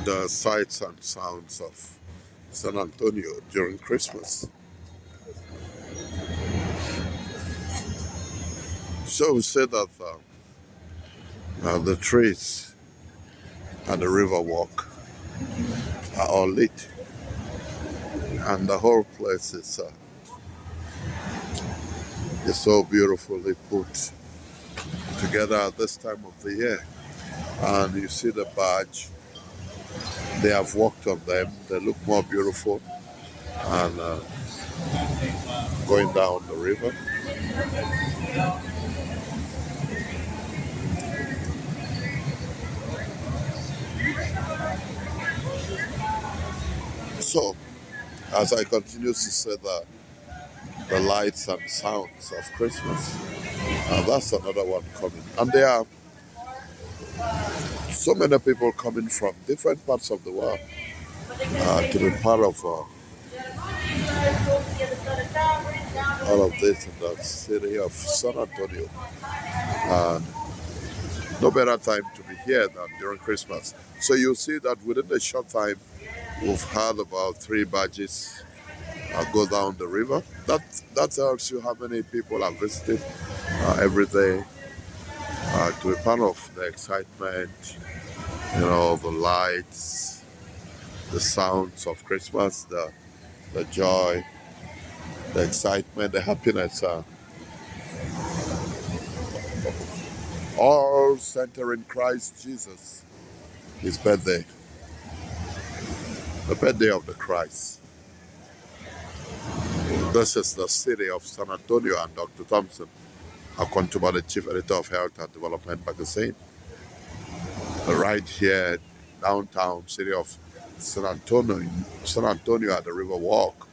the sights and sounds of San Antonio during Christmas. So we say that the trees and the river walk are all lit, and the whole place is so beautifully put together at this time of the year. And you see the barge, they have walked on them, they look more beautiful, and going down the river. So, as I continue to say the lights and sounds of Christmas, that's another one coming. And there are so many people coming from different parts of the world to be part of all of this in the city of San Antonio. And no better time to be here than during Christmas. So you'll see that within a short time, we've had about 3 barges go down the river. That tells you how many people are visiting every day to be part of the excitement, the lights, the sounds of Christmas, the joy, the excitement, the happiness, all centering Christ Jesus, his birthday, the birthday of the Christ. This is the city of San Antonio, and Dr. Thompson, Akwo, Ntuba, the chief editor of Health and Development magazine, right here, downtown city of San Antonio at the River Walk.